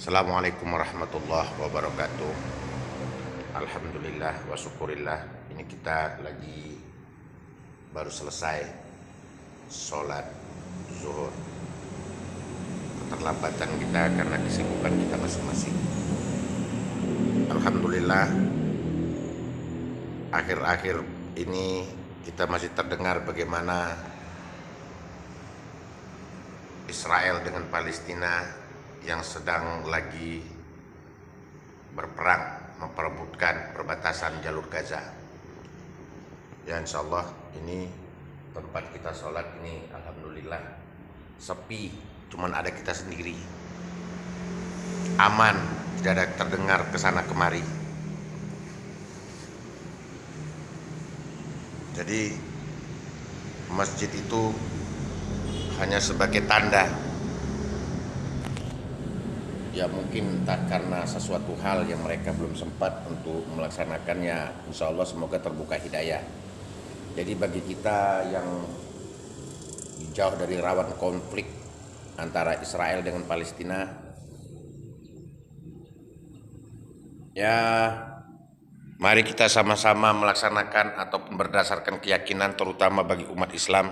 Assalamualaikum warahmatullahi wabarakatuh. Alhamdulillah wa syukurillah. Ini kita lagi baru selesai sholat zuhur. Keterlambatan kita karena kesibukan kita masing-masing. Alhamdulillah, akhir-akhir ini kita masih terdengar bagaimana Israel dengan Palestina yang sedang lagi berperang memperebutkan perbatasan jalur Gaza. Ya, insya Allah ini tempat kita sholat ini alhamdulillah sepi, cuman ada kita sendiri, aman, tidak ada terdengar kesana kemari. Jadi masjid itu hanya sebagai tanda. Ya mungkin entah karena sesuatu hal yang mereka belum sempat untuk melaksanakannya. Insya Allah semoga terbuka hidayah. Jadi bagi kita yang jauh dari rawan konflik antara Israel dengan Palestina, ya mari kita sama-sama melaksanakan ataupun berdasarkan keyakinan, terutama bagi umat Islam,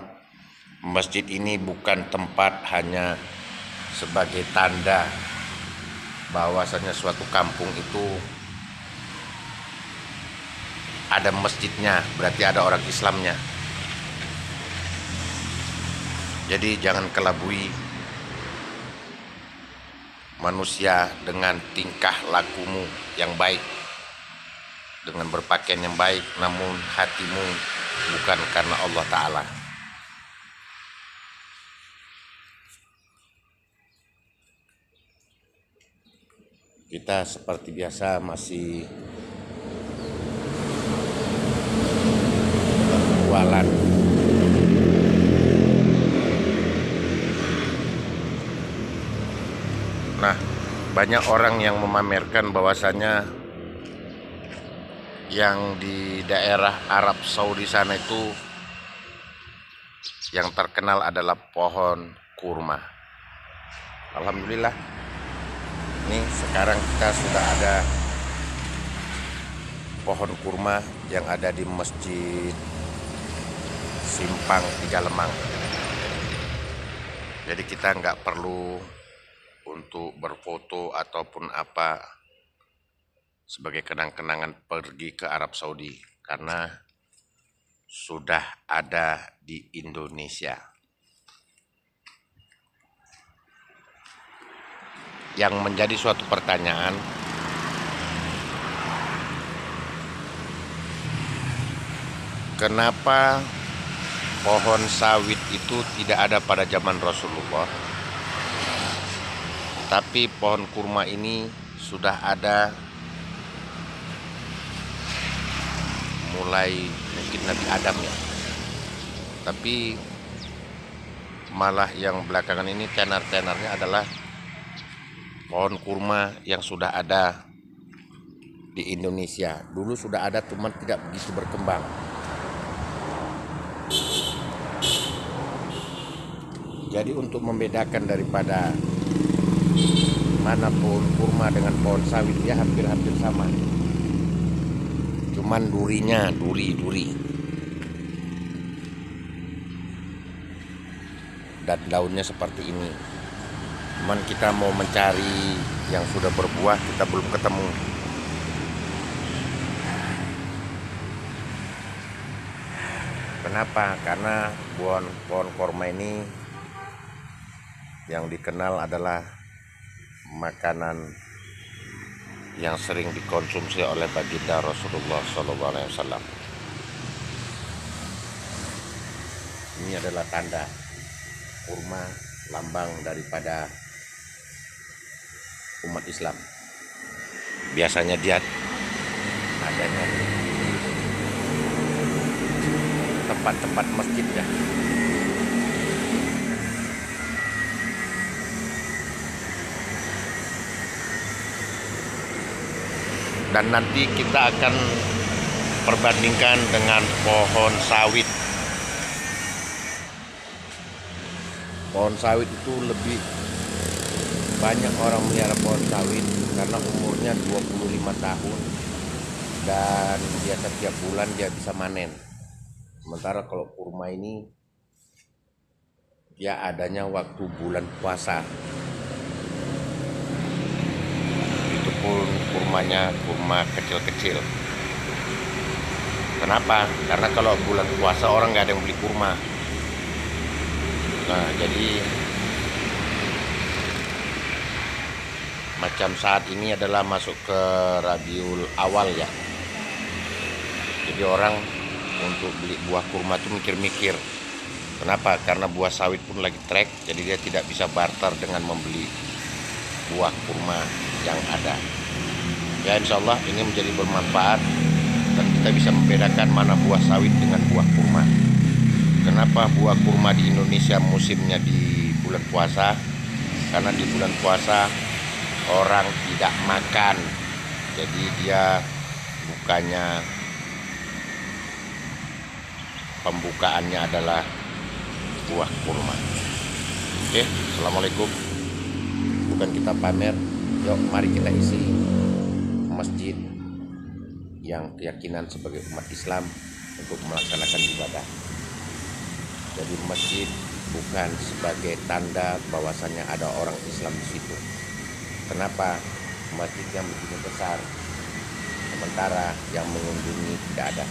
masjid ini bukan tempat hanya sebagai tanda bahwasanya suatu kampung itu ada masjidnya, berarti ada orang Islamnya. Jadi jangan kelabui manusia dengan tingkah lakumu yang baik, dengan berpakaian yang baik, namun hatimu bukan karena Allah Ta'ala. Kita seperti biasa masih berjualan. Nah, banyak orang yang memamerkan bahwasanya yang di daerah Arab Saudi sana itu yang terkenal adalah pohon kurma. Alhamdulillah, ini sekarang kita sudah ada pohon kurma yang ada di Masjid Simpang Tigalemang. Jadi kita nggak perlu untuk berfoto ataupun apa sebagai kenang-kenangan pergi ke Arab Saudi, karena sudah ada di Indonesia. Yang menjadi suatu pertanyaan, kenapa pohon sawit itu tidak ada pada zaman Rasulullah, tapi pohon kurma ini sudah ada mulai mungkin Nabi Adam ya. Tapi malah yang belakangan ini tenar-tenarnya adalah pohon kurma yang sudah ada di Indonesia. Dulu sudah ada, cuman tidak begitu berkembang. Jadi untuk membedakan daripada mana pohon kurma dengan pohon sawit, ya hampir-hampir sama. Cuman durinya, duri. Dan daunnya seperti ini. Cuman kita mau mencari yang sudah berbuah, kita belum ketemu. Kenapa? Karena pohon kurma ini yang dikenal adalah makanan yang sering dikonsumsi oleh baginda Rasulullah SAW. Ini adalah tanda kurma, lambang daripada umat Islam. Biasanya dia adanya di tempat-tempat masjid ya. Dan nanti kita akan perbandingkan dengan pohon sawit. Pohon sawit itu lebih banyak orang melihara pohon sawit karena umurnya 25 tahun dan dia setiap bulan dia bisa manen. Sementara kalau kurma ini dia adanya waktu bulan puasa. Itu pun kurmanya kurma kecil-kecil. Kenapa? Karena kalau bulan puasa orang nggak ada yang beli kurma. Nah, jadi macam saat ini adalah masuk ke Rabiul Awal ya. Jadi orang untuk beli buah kurma itu mikir-mikir. Kenapa? Karena buah sawit pun lagi trek, jadi dia tidak bisa barter dengan membeli buah kurma yang ada. Ya, insya Allah ini menjadi bermanfaat dan kita bisa membedakan mana buah sawit dengan buah kurma. Kenapa buah kurma di Indonesia musimnya di bulan puasa? Karena di bulan puasa orang tidak makan, jadi dia bukannya pembukaannya adalah buah kurma. Oke, assalamualaikum. Bukan kita pamer, yuk mari kita isi masjid yang keyakinan sebagai umat Islam untuk melaksanakan ibadah. Jadi masjid bukan sebagai tanda bahwasannya ada orang Islam di situ. Kenapa? Masjid yang begini besar, sementara yang mengunjungi tidak ada.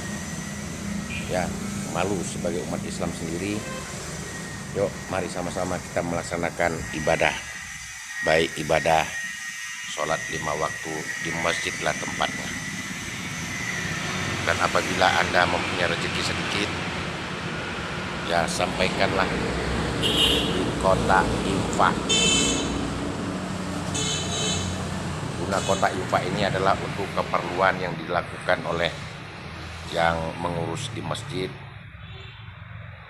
Ya, malu sebagai umat Islam sendiri. Yuk, mari sama-sama kita melaksanakan ibadah. Baik ibadah sholat 5 waktu di masjidlah tempatnya. Dan apabila Anda mempunyai rezeki sedikit, ya sampaikanlah di kotak infak. Guna kotak infak ini adalah untuk keperluan yang dilakukan oleh yang mengurus di masjid,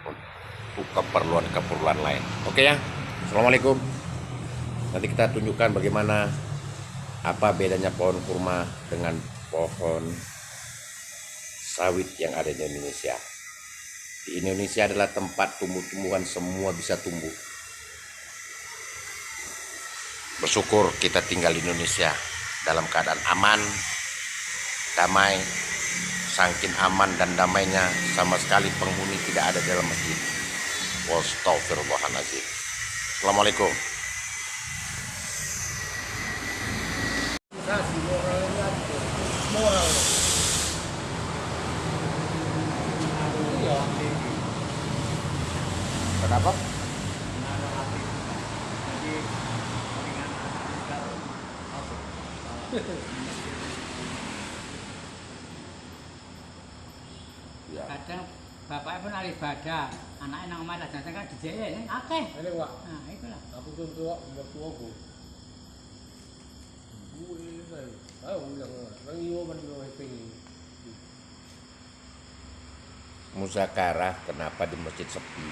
untuk keperluan-keperluan lain. Oke ya, assalamualaikum. Nanti kita tunjukkan bagaimana apa bedanya pohon kurma dengan pohon sawit yang ada di Indonesia. Di Indonesia adalah tempat tumbuh-tumbuhan semua bisa tumbuh. Bersyukur kita tinggal di Indonesia dalam keadaan aman, damai. Saking aman dan damainya sama sekali penghuni tidak ada dalam masjid. Wastaghfirullahaladzim. Assalamualaikum. Kenapa? Ya. Kadang bapaknya pun ahli ibadah, anaknya nang omah lah jangan kan dijeye kan akeh. Ini Pak. Nah, itulah. Aku tuh tua, udah tua aku. Gue kan, tahu yang orang Iwo mana pengen. Muzakarah kenapa di masjid sepi?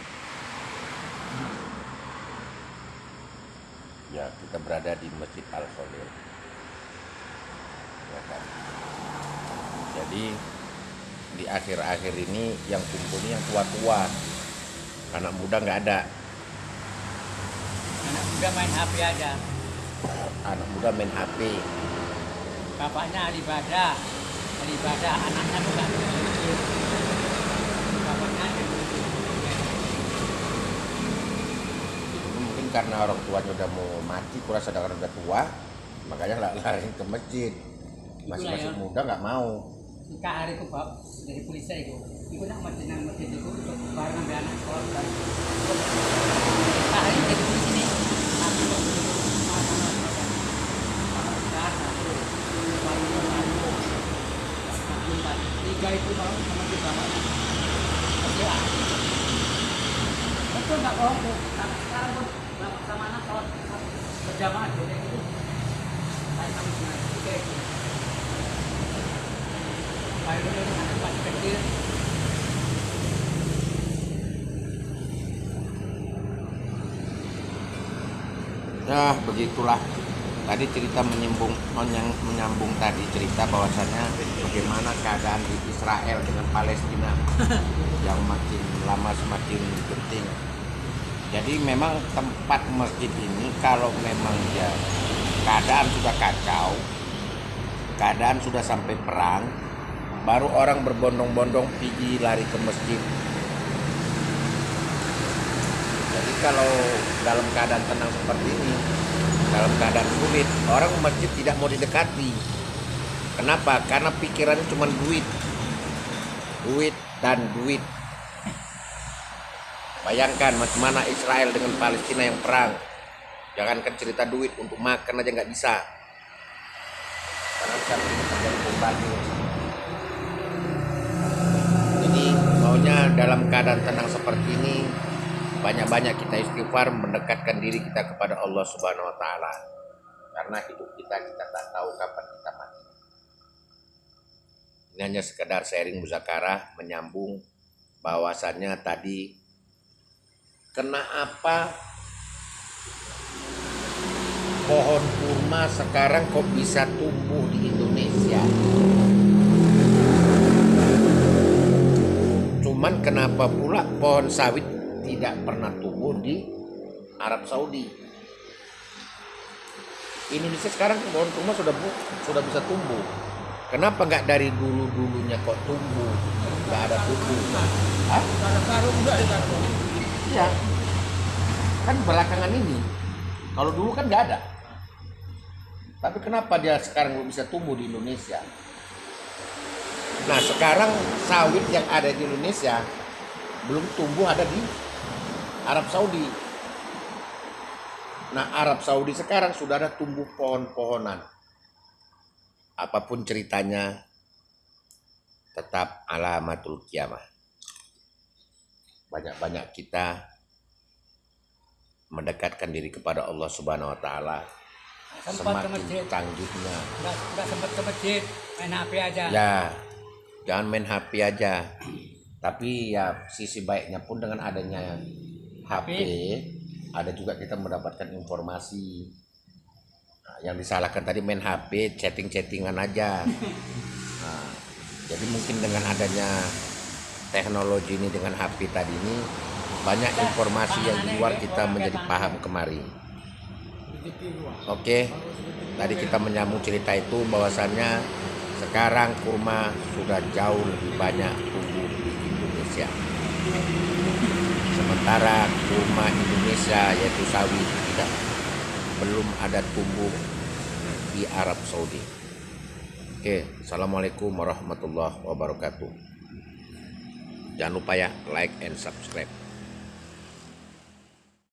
Ya, kita berada di Masjid Al-Khalil. Ya kan? Jadi di akhir-akhir ini yang kumpulnya yang tua-tua, anak muda nggak ada. Anak muda main HP aja. Anak muda main HP. Bapaknya ahli ibadah, anaknya tuh nggak begitu. Bapaknya ada. Mungkin karena orang tuanya udah mau mati, kurang sadar udah tua, makanya lari ke masjid. Masih muda nggak mau. Jika hari itu bab dari polisi itu nak masjid itu untuk barang ambil anak sekolah baru. Jika hari dari polisi ini, tiga itu mau sama kita ya betul nggak bohong tuh sekarang pun bapak sama anak sholat berjamaah jadi itu saya kami tiga itu baik itu anak masih kecil Ya begitulah. Tadi cerita menyambung tadi cerita bahwasannya bagaimana keadaan di Israel dengan Palestina yang makin lama semakin genting. Jadi memang tempat masjid ini kalau memang ya keadaan sudah kacau, keadaan sudah sampai perang, baru orang berbondong-bondong pergi lari ke masjid. Jadi kalau dalam keadaan tenang seperti ini, dalam keadaan sulit, orang masjid tidak mau didekati. Kenapa? Karena pikirannya cuma duit. Duit dan duit. Bayangkan macam mana Israel dengan Palestina yang perang. Jangankan cerita duit, untuk makan aja nggak bisa. Karena sampai terjadi bombardir. Jadi maunya dalam keadaan tenang seperti ini, banyak-banyak kita istighfar, mendekatkan diri kita kepada Allah Subhanahu wa taala. Karena hidup kita tak tahu kapan kita mati. Ini hanya sekedar sharing muzakarah, menyambung bahwasannya tadi kenapa pohon kurma sekarang kok bisa tumbuh di Indonesia? Cuman kenapa pula pohon sawit tidak pernah tumbuh di Arab Saudi? Indonesia sekarang pohon kurma sudah bisa tumbuh. Kenapa nggak dari dulunya kok tumbuh? Nggak ada tumbuh. Hah? Ada karung juga di karung. Iya. Kan belakangan ini. Kalau dulu kan nggak ada. Tapi kenapa dia sekarang belum bisa tumbuh di Indonesia? Nah sekarang sawit yang ada di Indonesia belum tumbuh, ada di Arab Saudi. Nah Arab Saudi sekarang sudah ada tumbuh pohon-pohonan. Apapun ceritanya tetap alamatul kiamah. Banyak-banyak kita mendekatkan diri kepada Allah Subhanahu wa taala. Sempat ke masjid. Semakin tangguhnya. Nggak sempat ke masjid, main HP aja. Ya, jangan main HP aja. Tapi ya sisi baiknya pun dengan adanya HP, ada juga kita mendapatkan informasi. Nah, yang disalahkan tadi main HP, chatting-chattingan aja. Nah, jadi mungkin dengan adanya teknologi ini, dengan HP tadi ini, banyak informasi yang di luar kita menjadi paham kemari. Oke, tadi kita menyambung cerita itu bahwasannya sekarang kurma sudah jauh lebih banyak tumbuh di Indonesia. Sementara kurma Indonesia yaitu sawit belum ada tumbuh di Arab Saudi. Oke, assalamualaikum warahmatullahi wabarakatuh. Jangan lupa ya like and subscribe.